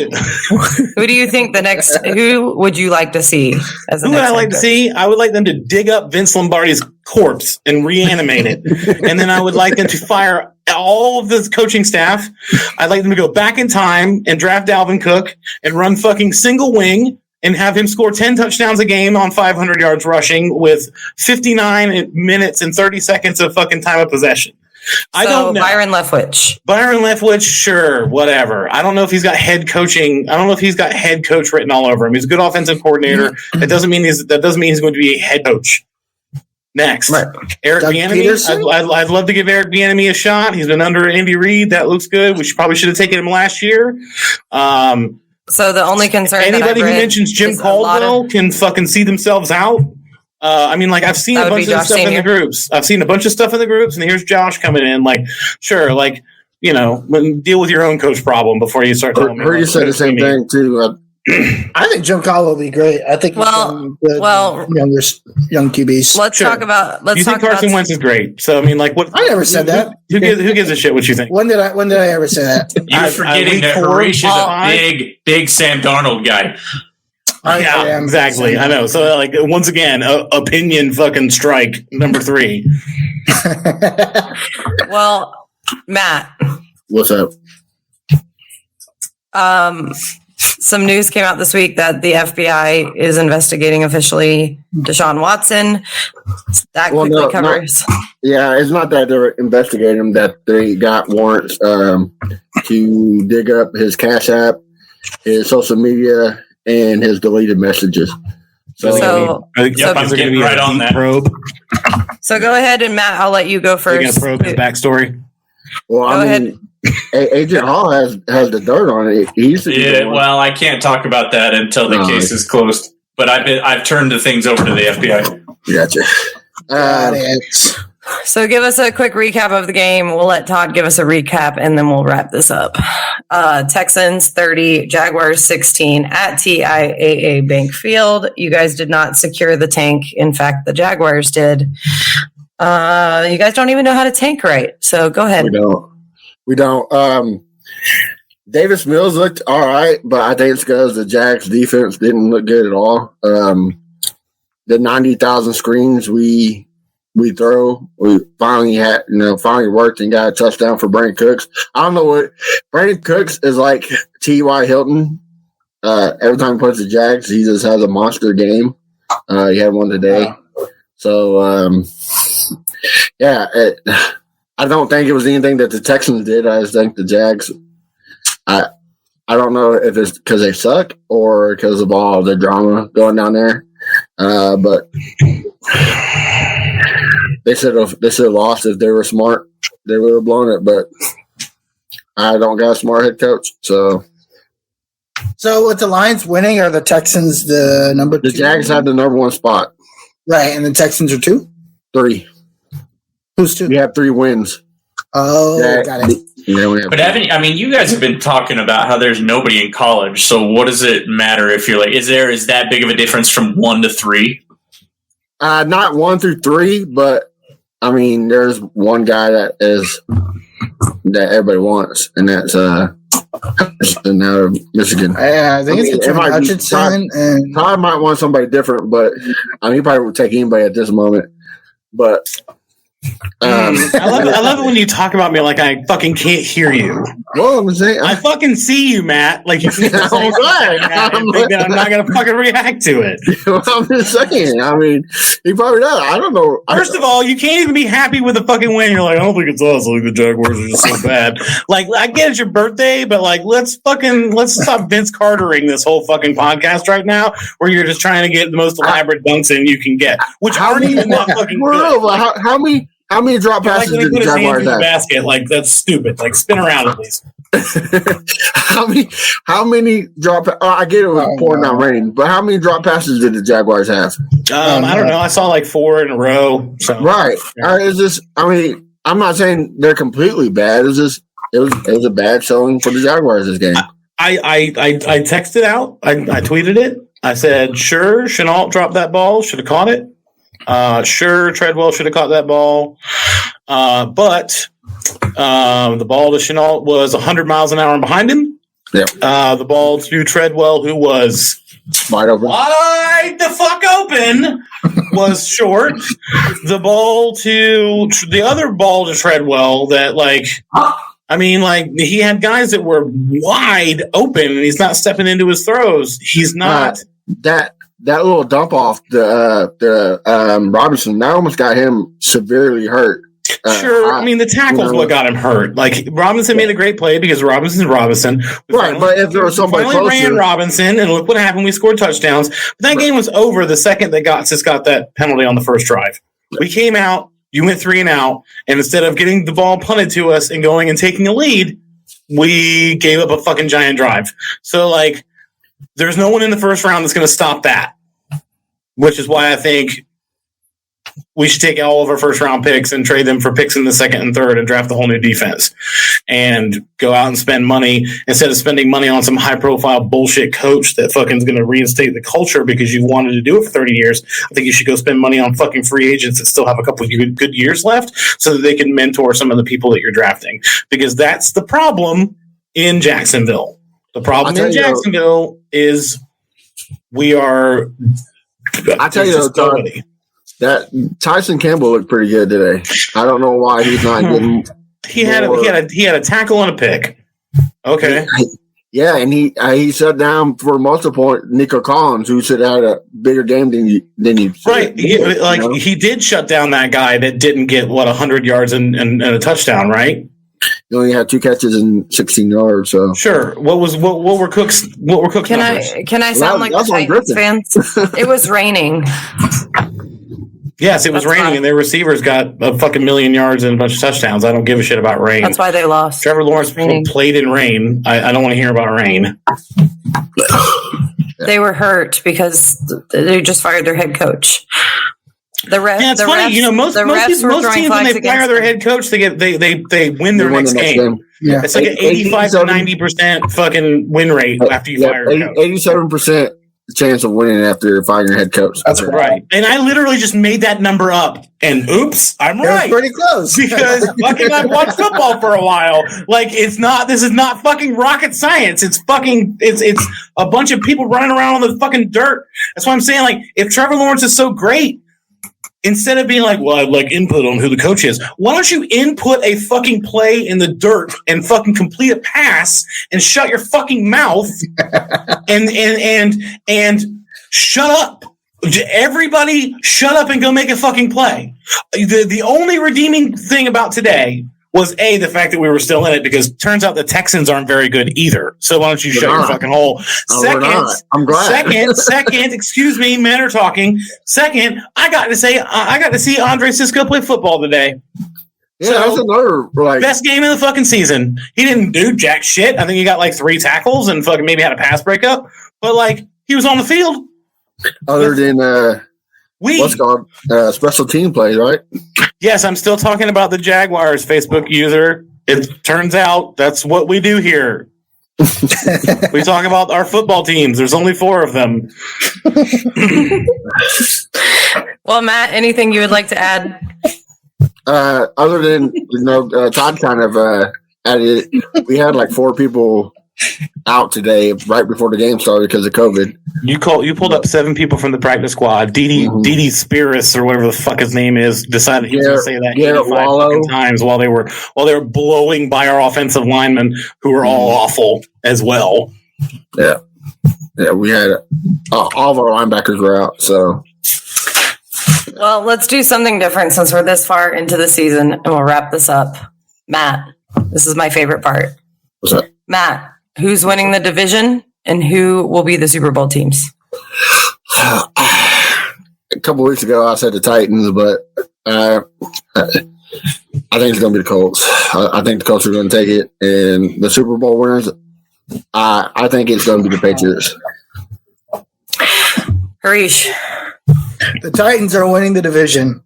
Who do you think the next? Who would you like to see as the who next? Would I like to see? I would like them to dig up Vince Lombardi's corpse and reanimate it, and then I would like them to fire all of the coaching staff. I'd like them to go back in time and draft Dalvin Cook and run fucking single wing and have him score 10 touchdowns a game on 500 yards rushing with 59 minutes and 30 seconds of fucking time of possession. I don't know. Byron Leftwich, sure, whatever. I don't know if he's got head coaching. I don't know if he's got head coach written all over him. He's a good offensive coordinator. That doesn't mean he's going to be a head coach. Next, right. Eric Bieniemy. I'd love to give Eric Bieniemy a shot. He's been under Andy Reid. That looks good. We probably should have taken him last year. So the only concern anybody who mentions Jim Caldwell can fucking see themselves out. I've seen a bunch of stuff in the groups. I've seen a bunch of stuff in the groups, and here's Josh coming in. Deal with your own coach problem before you start telling me. You said the same thing too. I think Jim Caldwell will be great. I think young QBs. Let's talk about. You think Carson Wentz is great? So what? I never said that. Who gives a shit what you think? When did I ever say that? You're forgetting that Harish is a big Sam Darnold guy. Yeah, exactly. I know. So, once again, opinion fucking strike number 3. Well, Matt. What's up? Some news came out this week that the FBI is investigating officially Deshaun Watson. That quickly covers. It's not that they're investigating him, that they got warrants to dig up his Cash App, his social media, and his deleted messages. I'm going to be right on that probe. So go ahead, and Matt, I'll let you go first. You're going to probe his backstory. Well, go ahead. Agent Hall has the dirt on it. Well, I can't talk about that until the case is closed. But I've turned the things over to the FBI. Gotcha. So give us a quick recap of the game. We'll let Todd give us a recap, and then we'll wrap this up. Texans 30, Jaguars 16 at TIAA Bank Field. You guys did not secure the tank. In fact, the Jaguars did. You guys don't even know how to tank right. So go ahead. We don't. Davis Mills looked all right, but I think it's because the Jags defense didn't look good at all. The 90,000 screens we finally worked and got a touchdown for Brandon Cooks. I don't know what Brandon Cooks is like. T.Y. Hilton. Every time he plays the Jags, he just has a monster game. He had one today. So I don't think it was anything that the Texans did. I just think the Jags. I don't know if it's because they suck or because of all the drama going down there. But they should have lost if they were smart. They would have blown it, but I don't got a smart head coach. So with the Lions winning, are the Texans the number 2? The Jags had the number 1 spot. Right, and the Texans are 2? 3. Who's 2? We have 3 wins. Oh, got it. But you guys have been talking about how there's nobody in college. So what does it matter if you're is that big of a difference from 1 to 3? Not 1 through 3, but there's one guy that everybody wants, and that's out of Michigan. I think it's between Hutchinson and Todd might want somebody different, but he probably would take anybody at this moment. But I love it when you talk about me like I fucking can't hear you. Well, I'm saying, I fucking see you, Matt. Like you think that I'm not gonna fucking react to it. Well, I'm just saying. He probably does. I don't know. First of all, you can't even be happy with a fucking win. You're like, I don't think it's us. Like the Jaguars are just so bad. I get it's your birthday, but let's stop Vince Cartering this whole fucking podcast right now, where you're just trying to get the most elaborate dunks in you can get, which aren't even that fucking good. How many drop passes when he did the put his hands Jaguars in the have? basket, like that's stupid. Like spin around at least. How many drop? I get it was pouring down rain, but how many drop passes did the Jaguars have? I don't know. I saw like 4 in a row. So. Right. It's just. I mean, I'm not saying they're completely bad. It's just it was a bad showing for the Jaguars this game. I texted out. I tweeted it. I said, sure, Chenault dropped that ball. Should have caught it. Sure, Treadwell should have caught that ball. But the ball to Chenault was 100 miles an hour behind him. Yeah. The ball to Treadwell, who was wide the fuck open, was short. The ball to the other ball to Treadwell that, like, I mean, like, he had guys that were wide open, and he's not stepping into his throws. He's not. That little dump off the Robinson, that almost got him severely hurt. Sure, I mean, the tackle's what got him hurt. Like, Robinson made a great play because Robinson's Robinson. Right, but if there was somebody closer. Ran Robinson, and look what happened. We scored touchdowns. But that game was over the second that Gotsis got that penalty on the first drive. We came out, you went 3 and out, and instead of getting the ball punted to us and going and taking a lead, we gave up a fucking giant drive. So, like, there's no one in the first round that's going to stop that, which is why I think we should take all of our first round picks and trade them for picks in the second and third and draft a whole new defense and go out and spend money instead of spending money on some high profile bullshit coach that fucking is going to reinstate the culture because you wanted to do it for 30 years. I think you should go spend money on fucking free agents that still have a couple of good years left so that they can mentor some of the people that you're drafting, because that's the problem in Jacksonville. The problem in Jacksonville is we are. I tell you, Todd, that Tyson Campbell looked pretty good today. I don't know why he's not getting. He had a tackle and a pick. Okay. Yeah, and he shut down for most of the point Nico Collins, who should have had a bigger game than you. Right, he did shut down that guy that didn't get 100 yards and a touchdown, right? He only had 2 catches and 16 yards. So sure. What were Cook's numbers? Can I sound like the Titans fans? It was raining. Yes, it was raining, and their receivers got a fucking million yards and a bunch of touchdowns. I don't give a shit about rain. That's why they lost. Trevor Lawrence played in rain. I don't want to hear about rain. They were hurt because they just fired their head coach. The refs, yeah, it's funny. Most teams when they fire their head coach, they win their next game. Yeah. It's like an 85 to 90% fucking win rate after you fire a coach. 87% chance of winning after firing your head coach. That's right. And I literally just made that number up. And oops, I'm right. Pretty close. Because fucking I've watched football for a while. Like, this is not fucking rocket science. It's a bunch of people running around on the fucking dirt. That's why I'm saying, like, if Trevor Lawrence is so great, instead of being like, well, I'd like input on who the coach is, why don't you input a fucking play in the dirt and fucking complete a pass and shut your fucking mouth and shut up. Everybody shut up and go make a fucking play. The only redeeming thing about today was the fact that we were still in it, because turns out the Texans aren't very good either. So why don't you shut your fucking hole? I'm glad. Second, excuse me, men are talking. Second, I got to see Andre Cisco play football today. Yeah, that's another best game of the fucking season. He didn't do jack shit. I think he got like 3 tackles and fucking maybe had a pass breakup, but like he was on the field. Other than what's called special team plays, right? Yes, I'm still talking about the Jaguars Facebook user. It turns out that's what we do here. We talk about our football teams. There's only 4 of them. Well, Matt, anything you would like to add? Other than Todd kind of added it. We had like 4 people out today right before the game started because of COVID. You pulled up 7 people from the practice squad. Didi Spiris or whatever the fuck his name is decided he was going to say that 85 times while they were blowing by our offensive linemen who were all awful as well. Yeah, we had all of our linebackers were out. So, well, let's do something different since we're this far into the season, and we'll wrap this up. Matt, this is my favorite part. What's that? Matt, who's winning the division and who will be the Super Bowl teams? A couple weeks ago, I said the Titans, but I think it's going to be the Colts. I think the Colts are going to take it. And the Super Bowl winners, I think it's going to be the Patriots. Harish. The Titans are winning the division.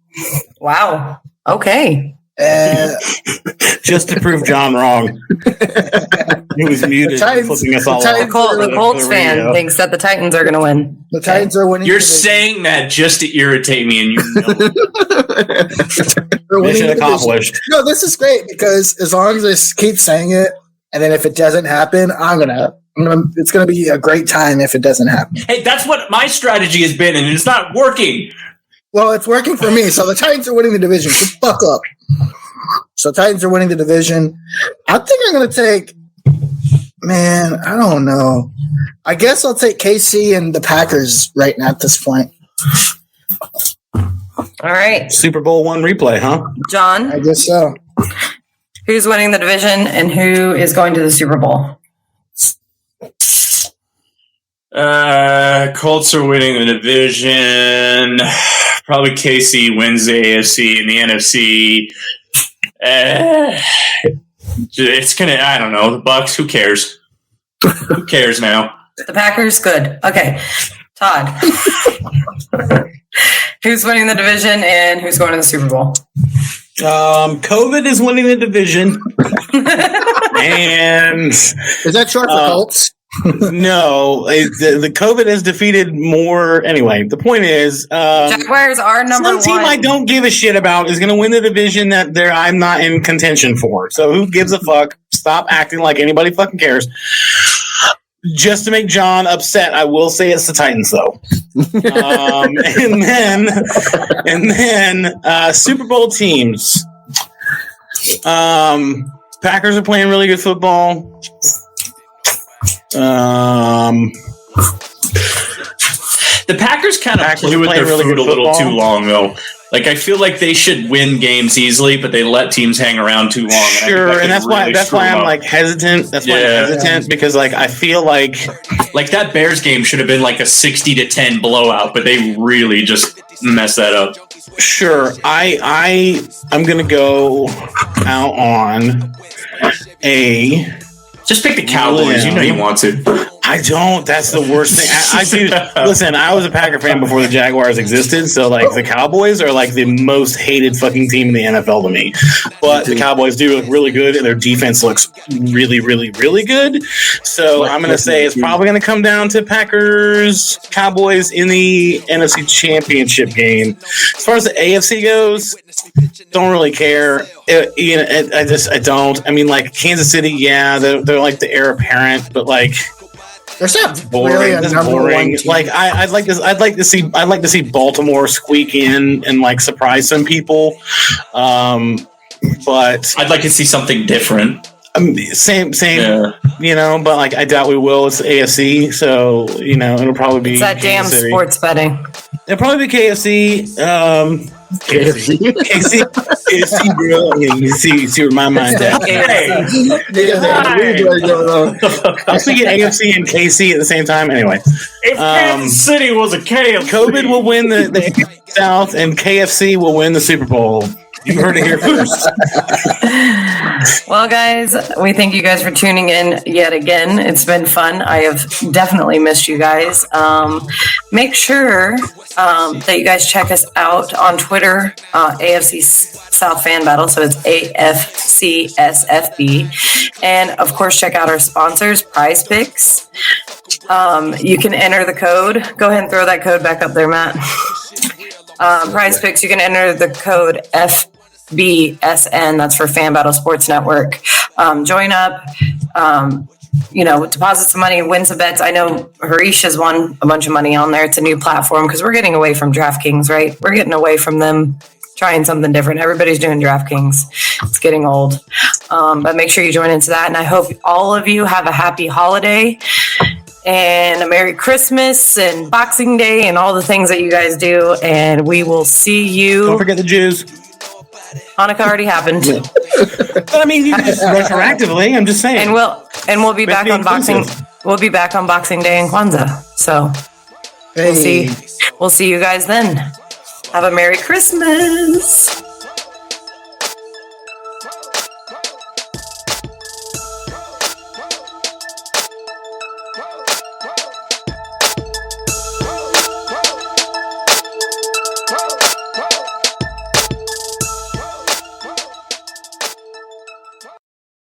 Wow. Okay. Just to prove John wrong. He was muted, flipping us all off. The Colts fan thinks that the Titans are going to win. The Titans are winning. You're saying that just to irritate me, and you know. Mission accomplished. No, this is great because as long as I keep saying it, and then if it doesn't happen, it's gonna be a great time if it doesn't happen. Hey, that's what my strategy has been, and it's not working. Well, it's working for me. So the Titans are winning the division. Shut the fuck up. So Titans are winning the division. I think I'm going to take, I don't know. I guess I'll take KC and the Packers right now at this point. All right. Super Bowl I replay, huh? John? I guess so. Who's winning the division and who is going to the Super Bowl? Colts are winning the division. Probably KC wins the AFC and the NFC. It's gonna. I don't know. The Bucks. Who cares? Who cares now? The Packers. Good. Okay. Todd. Who's winning the division and who's going to the Super Bowl? COVID is winning the division, and is that short for Colts? No, the COVID has defeated more. Anyway, the point is, Jaguars are number one. Some team I don't give a shit about is going to win the division that I'm not in contention for. So who gives a fuck? Stop acting like anybody fucking cares. Just to make John upset, I will say it's the Titans, though. and then Super Bowl teams. Packers are playing really good football. The Packers kind of play with their food a little too long, though. Like, I feel like they should win games easily, but they let teams hang around too long. Sure, and that's why I'm like hesitant. That's why I'm hesitant because like I feel like that Bears game should have been like a 60-10 blowout, but they really just messed that up. Sure, I'm gonna go out on a. Just pick the Cowboys. You know you want to. I don't. That's the worst thing. I do. Listen, I was a Packer fan before the Jaguars existed, so like the Cowboys are like the most hated fucking team in the NFL to me. But the Cowboys do look really good, and their defense looks really, really, really good. So I'm going to say it's probably going to come down to Packers, Cowboys in the NFC Championship game. As far as the AFC goes, don't really care. I don't. I mean, like Kansas City, yeah, they're like the heir apparent, but like. There's not boring. Really That's boring. Like I'd like to see Baltimore squeak in and like surprise some people. But I'd like to see something different. Same. Yeah. You know, but like I doubt we will. It's the AFC, so you know it'll probably be it's that damn sports betting. It'll probably be KFC. KFC, bro. You see where my mind's at. I'm thinking AFC and KC at the same time. Anyway, if Kansas City was a KFC, COVID will win the AFC South, and KFC will win the Super Bowl. You heard it here first. Well, guys, we thank you guys for tuning in yet again. It's been fun. I have definitely missed you guys. Make sure that you guys check us out on Twitter, AFC South Fan Battle. So it's AFCSFB. And, of course, check out our sponsors, Prize Picks. You can enter the code. Go ahead and throw that code back up there, Matt. Prize Picks, you can enter the code FBSN, that's for Fan Battle Sports Network. Join up, deposit some money, win some bets. I know Harish has won a bunch of money on there. It's a new platform because we're getting away from DraftKings, right? We're getting away from them, trying something different. Everybody's doing DraftKings. It's getting old. But make sure you join into that. And I hope all of you have a happy holiday and a Merry Christmas and Boxing Day and all the things that you guys do. And we will see you. Don't forget the Jews. Hanukkah already happened. But I mean, just retroactively, I'm just saying. And we'll be back on Boxing. We'll be back on Boxing Day and Kwanzaa. So we'll see you guys then. Have a Merry Christmas.